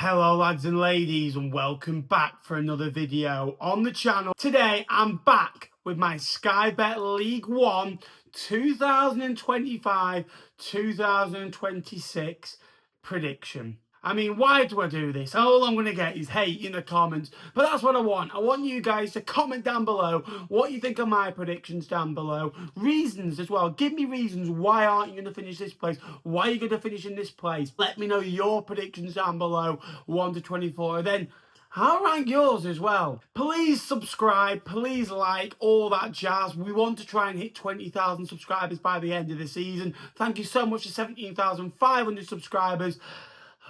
Hello lads and ladies, and welcome back for another video on the channel. Today I'm back with my Sky Bet League One 2025-2026 prediction. I mean, why do I do this? All I'm going to get is hate in the comments, but that's what I want. I want you guys to comment down below what you think of my predictions down below. Reasons as well. Give me reasons why aren't you going to finish this place? Why are you going to finish in this place? Let me know your predictions down below, 1 to 24. Then I'll rank yours as well. Please subscribe, please like, all that jazz. We want to try and hit 20,000 subscribers by the end of the season. Thank you so much to 17,500 subscribers.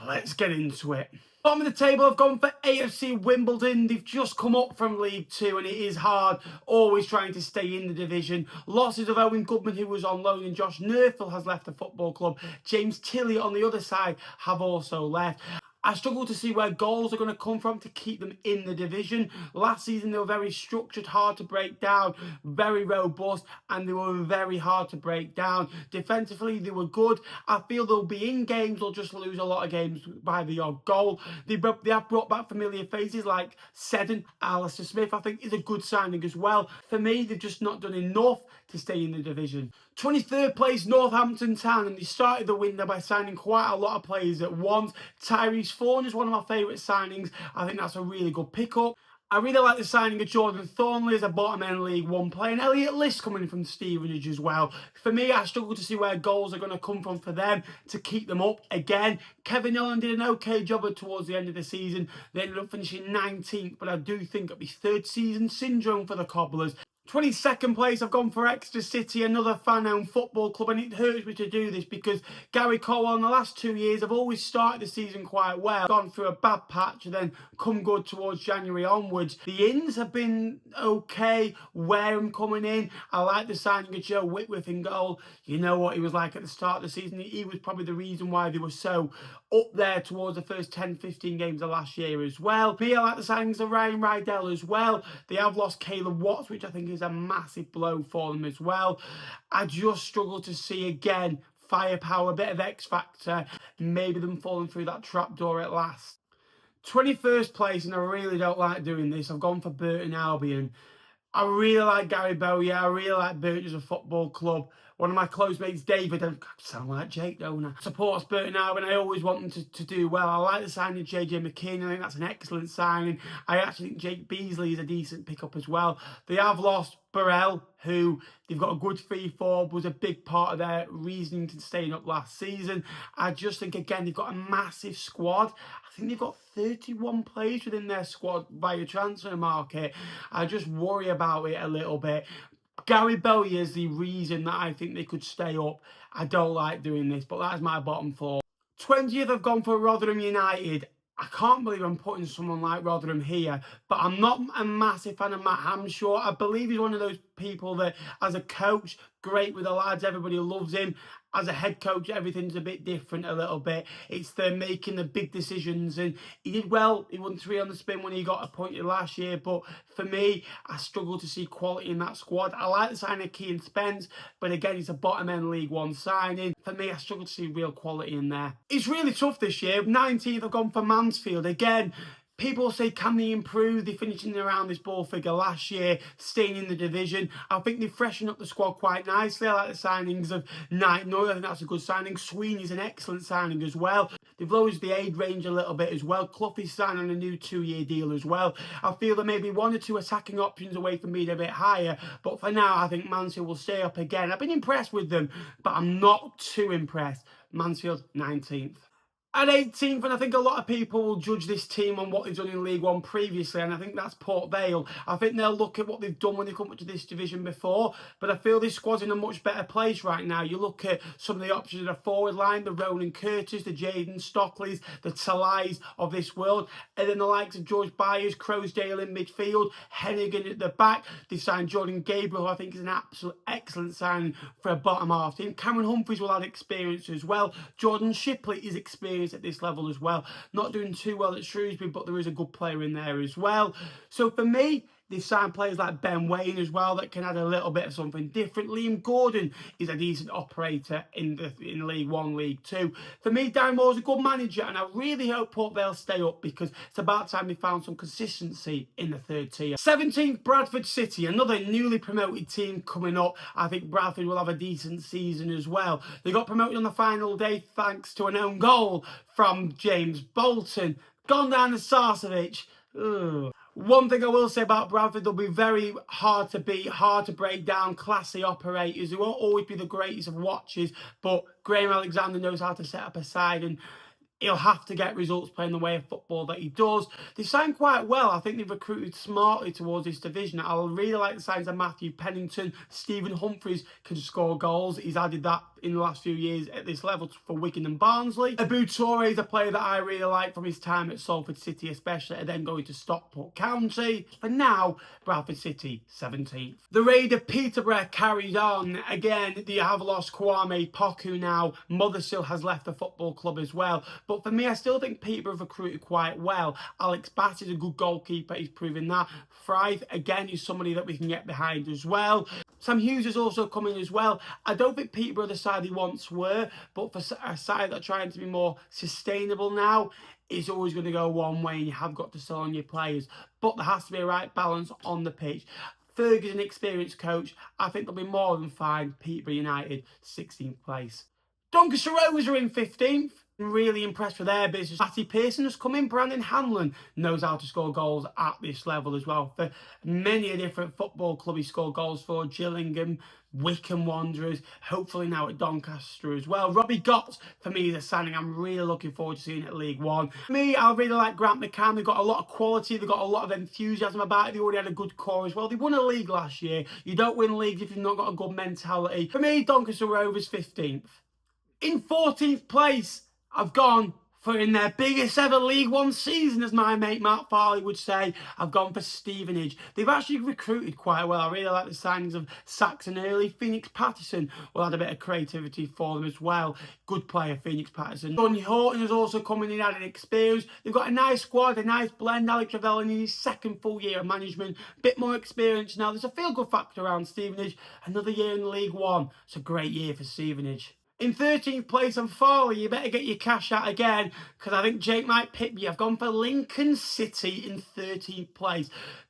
Let's get into it. Bottom of the table, I've gone for AFC Wimbledon. They've just come up from League Two and it is hard, always trying to stay in the division. Losses of Owen Goodman, who was on loan, and Josh Nerfel has left the football club. James Tilley on the other side have also left. I struggle to see where goals are going to come from to keep them in the division. Last season, they were very structured, hard to break down, very robust, and they were very hard to break down. Defensively, they were good. I feel they'll be in games, they'll just lose a lot of games by the odd goal. They have brought back familiar faces like Seddon, Alistair Smith, I think is a good signing as well. For me, they've just not done enough to stay in the division. 23rd place, Northampton Town, and they started the window by signing quite a lot of players at once. Tyrese Thorne is one of my favourite signings. I think that's a really good pickup. I really like the signing of Jordan Thornley as a bottom-end League One player, and Elliot List coming from Stevenage as well. For me, I struggle to see where goals are going to come from for them to keep them up again. Kevin Nolan did an okay job towards the end of the season. They ended up finishing 19th, but I do think it'll be third season syndrome for the Cobblers. 22nd place, I've gone for Exeter City, another fan-owned football club, and it hurts me to do this because Gary Colwell in the last 2 years have always started the season quite well, gone through a bad patch and then come good towards January onwards. The ins have been okay, Wareham coming in. I like the signing of Joe Whitworth in goal. You know what he was like at the start of the season. He was probably the reason why they were so up there towards the first 10-15 games of last year as well. Me, I like the signings of Ryan Rydell as well. They have lost Caleb Watts, which I think is a massive blow for them as well. I just struggle to see again firepower, a bit of X factor, maybe them falling through that trapdoor at last. 21st place, and I really don't like doing this, I've gone for Burton Albion. I really like Gary Bowyer. I really like Burton as a football club. One of my close mates, David, I sound like Jake, don't I? Supports Burton Albion. I always want them to do well. I like the signing of JJ McKean. I think that's an excellent signing. I actually think Jake Beasley is a decent pickup as well. They have lost Burrell, who they've got a good fee for, was a big part of their reasoning to staying up last season. I just think, again, they've got a massive squad. I think they've got 31 players within their squad via transfer market. I just worry about it a little bit. Gary Bowyer is the reason that I think they could stay up. I don't like doing this, but that's my bottom four. 20th, I've gone for Rotherham United. I can't believe I'm putting someone like Rotherham here, but I'm not a massive fan of Matt Hamshaw. I believe he's one of those people that, as a coach, great with the lads, everybody loves him. As a head coach, everything's a bit different a little bit. It's them making the big decisions, and he did well. He won 3 on the spin when he got appointed last year, but for me, I struggle to see quality in that squad. I like the signing of Keane Spence, but again, it's a bottom-end League One signing. For me, I struggle to see real quality in there. It's really tough this year. 19th, I've gone for Mansfield. Again, people say, can they improve? They're finishing around this ball figure last year, staying in the division. I think they've freshened up the squad quite nicely. I like the signings of Knight Noy. I think that's a good signing. Sweeney's an excellent signing as well. They've lowered the age range a little bit as well. Cloughey's signing a new 2-year deal as well. I feel there may be 1 or 2 attacking options away from being a bit higher, but for now, I think Mansfield will stay up again. I've been impressed with them, but I'm not too impressed. Mansfield, 19th. At 18th, and I think a lot of people will judge this team on what they've done in League One previously, and I think that's Port Vale. I think they'll look at what they've done when they come up to this division before, but I feel this squad's in a much better place right now. You look at some of the options in the forward line, the Ronan Curtis, the Jaden Stockleys, the Talais of this world, and then the likes of George Byers, Crowsdale in midfield, Hennigan at the back. They've signed Jordan Gabriel, who I think is an absolute excellent signing for a bottom half team. Cameron Humphreys will add experience as well. Jordan Shipley is experienced at this level as well. Not doing too well at Shrewsbury, but there is a good player in there as well. So for me, They've signed players like Ben Waine as well that can add a little bit of something different. Liam Gordon is a decent operator in League One, League Two. For me, Darren Moore's a good manager, and I really hope Port Vale stay up because it's about time they found some consistency in the third tier. 17th, Bradford City, another newly promoted team coming up. I think Bradford will have a decent season as well. They got promoted on the final day thanks to an own goal from James Bolton. Gone down to Sarcevic. Ugh. One thing I will say about Bradford, they'll be very hard to beat, hard to break down, classy operators. They won't always be the greatest of watches, but Graham Alexander knows how to set up a side, and he'll have to get results playing the way of football that he does. They signed quite well. I think they've recruited smartly towards this division. I really like the signs of Matthew Pennington. Stephen Humphreys can score goals. He's added that in the last few years at this level for Wigan and Barnsley. Abu Toure is a player that I really like from his time at Salford City especially, and then going to Stockport County. For now, Bradford City, 17th. The raid of Peterborough carried on. Again, they have lost Kwame Poku now. Mothersill has left the football club as well. But for me, I still think Peterborough have recruited quite well. Alex Batt is a good goalkeeper. He's proven that. Fryth, again, is somebody that we can get behind as well. Sam Hughes is also coming as well. I don't think Peterborough are the side they once were, but for a side that are trying to be more sustainable now, it's always going to go one way and you have got to sell on your players. But there has to be a right balance on the pitch. Ferguson's an experienced coach. I think they'll be more than fine. Peterborough United, 16th place. Doncaster Rovers are in 15th. Really impressed with their business. Matty Pearson has come in. Brandon Hanlon knows how to score goals at this level as well. For many a different football club he scored goals for. Gillingham, Wycombe Wanderers, hopefully now at Doncaster as well. Robbie Gotts, for me, is a signing I'm really looking forward to seeing at League One. For me, I really like Grant McCann. They've got a lot of quality. They've got a lot of enthusiasm about it. They already had a good core as well. They won a league last year. You don't win leagues if you've not got a good mentality. For me, Doncaster Rovers, 15th. In 14th place, I've gone for, in their biggest ever League One season, as my mate Matt Farley would say, I've gone for Stevenage. They've actually recruited quite well. I really like the signings of Saxon Early. Phoenix Patterson will add a bit of creativity for them as well. Good player, Phoenix Patterson. Johnny Horton has also come in and added experience. They've got a nice squad, a nice blend. Alex Ravel in his second full year of management. A bit more experience now. There's a feel-good factor around Stevenage. Another year in League One. It's a great year for Stevenage. In 13th place, and Farley, you better get your cash out again, because I think Jake might pip you. I've gone for Lincoln City in 13th place.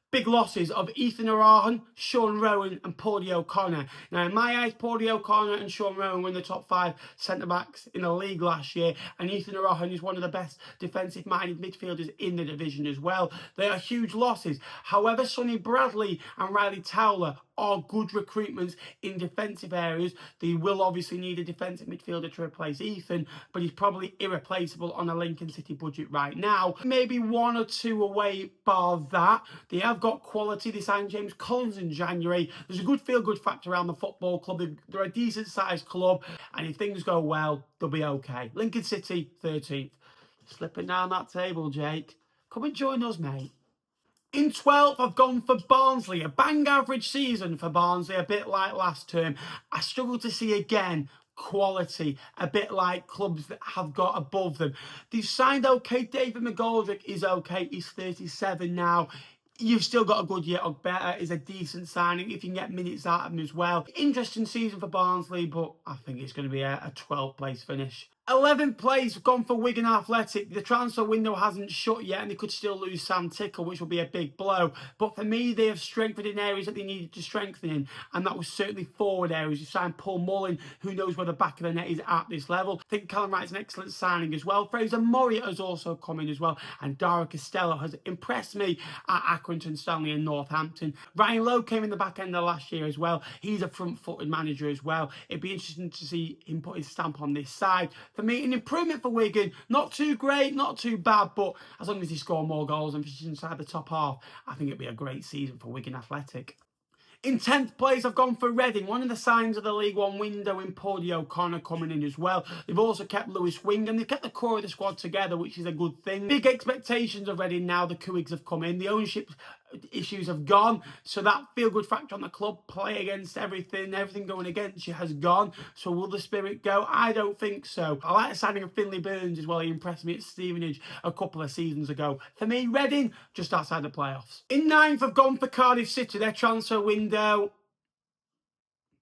Big losses of Ethan Arahan, Sean Rowan and Paudie O'Connor. Now, in my eyes, Paudie O'Connor and Sean Rowan were in the top 5 centre-backs in the league last year, and Ethan Arahan is one of the best defensive-minded midfielders in the division as well. They are huge losses. However, Sonny Bradley and Riley Towler are good recruitments in defensive areas. They will obviously need a defensive midfielder to replace Ethan, but he's probably irreplaceable on a Lincoln City budget right now. Maybe 1 or 2 away, bar that. They have got quality. They signed James Collins in January. There's a good feel-good factor around the football club. They're a decent-sized club, and if things go well, they'll be okay. Lincoln City, 13th. Slipping down that table, Jake. Come and join us, mate. In 12th, I've gone for Barnsley. A bang average season for Barnsley, a bit like last term. I struggle to see again quality, a bit like clubs that have got above them. They've signed okay. David McGoldrick is okay. He's 37 now. You've still got a good year. Ogbeta is a decent signing if you can get minutes out of him as well. Interesting season for Barnsley, but I think it's going to be a 12th place finish. 11th place, gone for Wigan Athletic. The transfer window hasn't shut yet and they could still lose Sam Tickle, which will be a big blow. But for me, they have strengthened in areas that they needed to strengthen in, and that was certainly forward areas. You signed Paul Mullin, who knows where the back of the net is at this level. I think Callum Wright's an excellent signing as well. Fraser Murray has also come in as well, and Dara Costello has impressed me at Accrington Stanley and Northampton. Ryan Lowe came in the back end of last year as well. He's a front-footed manager as well. It'd be interesting to see him put his stamp on this side. For me, an improvement for Wigan. Not too great, not too bad, but as long as he score more goals and finishes inside the top half, I think it'd be a great season for Wigan Athletic. In 10th place, I've gone for Reading. One of the signs of the League One window in Paudie O'Connor coming in as well. They've also kept Lewis Wing and they've kept the core of the squad together, which is a good thing. Big expectations of Reading now. The Couigs have come in. The ownership issues have gone, so that feel-good factor on the club, play against everything going against you has gone. So will the spirit go? I don't think so. I like the signing of Finley Burns as well. He impressed me at Stevenage a couple of seasons ago. For me, Reading, just outside the playoffs. In ninth, I've gone for Cardiff City. Their transfer window,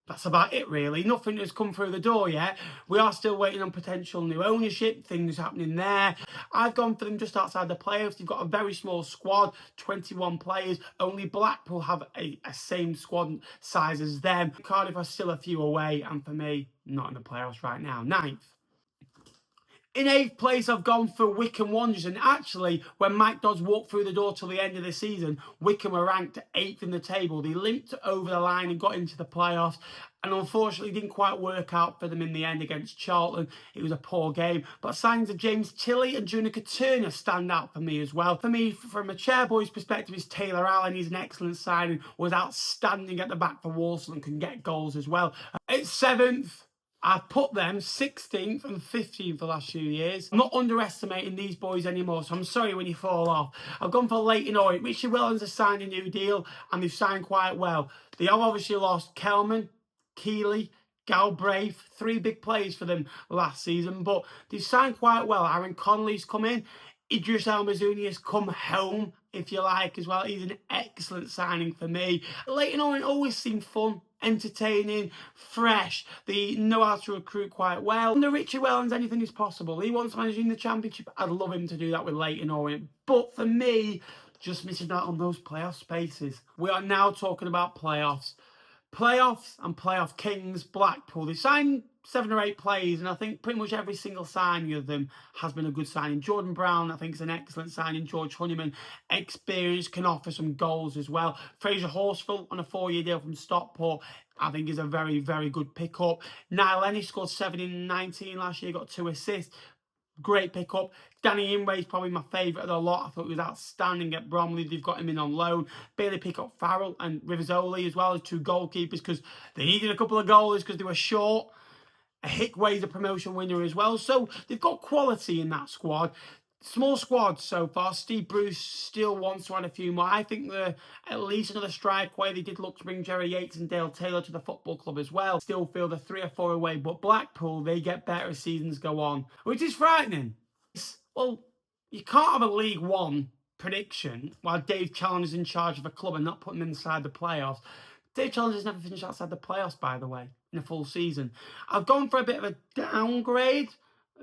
that's about it, really. Nothing has come through the door yet. We are still waiting on potential new ownership, things happening there. I've gone for them just outside the playoffs. They've got a very small squad, 21 players. Only Blackpool have a same squad size as them. Cardiff are still a few away, and for me, not in the playoffs right now. Ninth. In eighth place, I've gone for Wycombe Wanderers. And actually, when Mike Dodds walked through the door till the end of the season, Wycombe were ranked 8th in the table. They limped over the line and got into the playoffs. And unfortunately, didn't quite work out for them in the end against Charlton. It was a poor game. But signs of James Tilley and Junica Turner stand out for me as well. For me, from a chairboy's perspective, is Taylor Allen. He's an excellent signing. Was outstanding at the back for Walsall and can get goals as well. At 7th, I've put them 16th and 15th for the last few years. I'm not underestimating these boys anymore, so I'm sorry when you fall off. I've gone for Leyton Orient. Richie Wellens has signed a new deal, and they've signed quite well. They have obviously lost Kelman, Keeley, Galbraith, 3 big players for them last season, but they've signed quite well. Aaron Connolly's come in. Idris El-Mazouni has come home, if you like, as well. He's an excellent signing for me. Leyton Orient always seem fun, entertaining, fresh. They know how to recruit quite well. Under Richie Wellens, anything is possible. He wants managing the Championship. I'd love him to do that with Leyton Orient. But for me, just missing out on those playoff spaces. We are now talking about playoffs. Playoffs and playoff kings, Blackpool. They signed 7 or 8 players, and I think pretty much every single signing of them has been a good signing. Jordan Brown, I think, is an excellent signing. George Honeyman, experience, can offer some goals as well. Fraser Horsfall on a 4-year deal from Stockport, I think, is a very, very good pickup. Niall Lenny scored 7 in 19 last year, got 2 assists. Great pickup. Danny Inway is probably my favourite of the lot. I thought he was outstanding at Bromley. They've got him in on loan. Bailey picked up Farrell and Riversoli as well as 2 goalkeepers because they needed a couple of goalies because they were short. Hickway's a promotion winner as well. So they've got quality in that squad. Small squad so far. Steve Bruce still wants to add a few more. I think they're at least another strike away. They did look to bring Jerry Yates and Dale Taylor to the football club as well. Still feel they're 3 or 4 away. But Blackpool, they get better as seasons go on, which is frightening. Well, you can't have a League One prediction while Dave Challenger's in charge of a club and not putting them inside the playoffs. Dave Challenger's never finished outside the playoffs, by the way, in a full season. I've gone for a bit of a downgrade.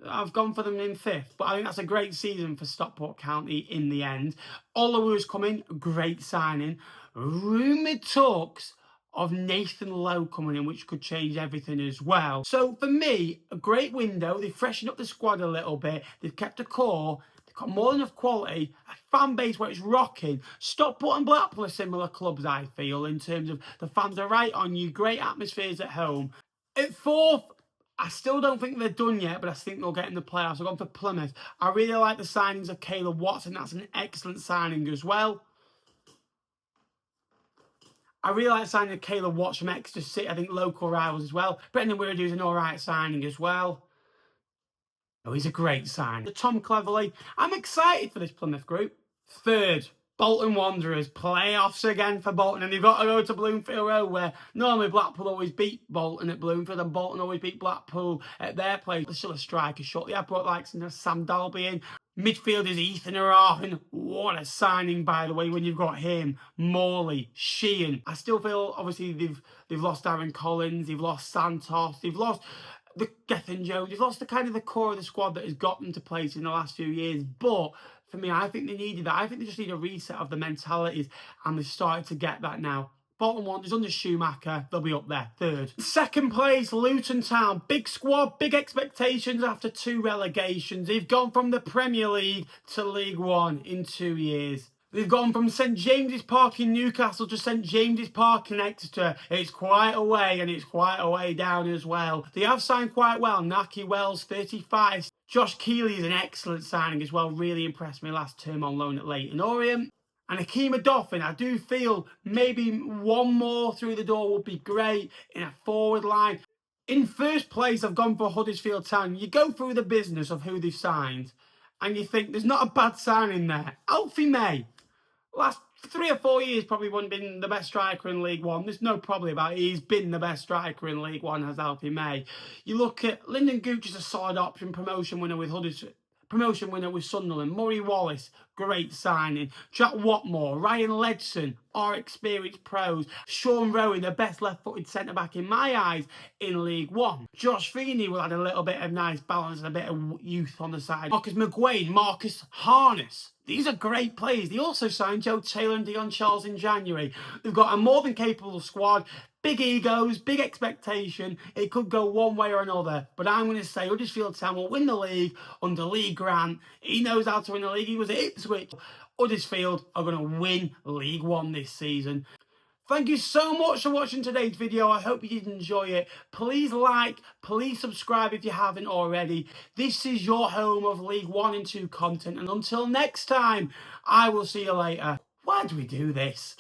I've gone for them in 5th, but I think that's a great season for Stockport County in the end. Oluwa's coming, great signing. Rumoured talks of Nathan Lowe coming in, which could change everything as well. So for me, a great window. They've freshened up the squad a little bit. They've kept a core. They've got more than enough quality. A fan base where it's rocking. Stockport and Blackpool are similar clubs, I feel, in terms of the fans are right on you. Great atmospheres at home. At 4th, I still don't think they're done yet, but I think they'll get in the playoffs. I've gone for Plymouth. I really like the signings of Caleb Watson. That's an excellent signing as well. I really like the signing of Caleb Watts from Exeter City. I think local rivals as well. Brendan Wiradou's an alright signing as well. Oh, he's a great signing. Tom Cleverley. I'm excited for this Plymouth group. 3rd, Bolton Wanderers. Playoffs again for Bolton, and they've got to go to Bloomfield Road, where normally Blackpool always beat Bolton at Bloomfield, and Bolton always beat Blackpool at their place. There's still a striker short. They have brought like Sam Dalby in. Midfielders Ethan Arahan. What a signing, by the way, when you've got him, Morley, Sheehan. I still feel, obviously, they've lost Aaron Collins, they've lost Santos, they've lost the Gethin Jones, they've lost the kind of the core of the squad that has got them to place in the last few years. But for me, I think they needed that. I think they just need a reset of the mentalities, and they've started to get that now. Bolton Wanderers under Schumacher, they'll be up there, 3rd. 2nd place, Luton Town. Big squad, big expectations after 2 relegations. They've gone from the Premier League to League One in 2 years. They've gone from St James's Park in Newcastle to St James's Park in Exeter. It's quite a way, and it's quite a way down as well. They have signed quite well. Naki Wells, 35. Josh Keeley is an excellent signing as well. Really impressed me last term on loan at Leyton Orient. And Akima Doffin, I do feel maybe one more through the door would be great in a forward line. In 1st place, I've gone for Huddersfield Town. You go through the business of who they've signed, and you think there's not a bad signing there. Alfie May. Last for 3 or 4 years probably wouldn't have been the best striker in League One. There's no problem about it. He's been the best striker in League One, has Alfie May. You look at Lyndon Gooch is a solid option, promotion winner with Huddersfield. Promotion winner with Sunderland. Murray Wallace, great signing. Jack Watmore, Ryan Ledson, our experienced pros. Sean Rowan, the best left-footed centre-back in my eyes in League One. Josh Feeney will add a little bit of nice balance and a bit of youth on the side. Marcus McGuane, Marcus Harness. These are great players. They also signed Joe Taylor and Dion Charles in January. They've got a more than capable squad. Big egos, big expectation. It could go one way or another. But I'm going to say Huddersfield Town will win the league under Lee Grant. He knows how to win the league. He was at Ipswich. Huddersfield are going to win League One this season. Thank you so much for watching today's video. I hope you did enjoy it. Please like, please subscribe if you haven't already. This is your home of League 1 and 2 content. And until next time, I will see you later. Why do we do this?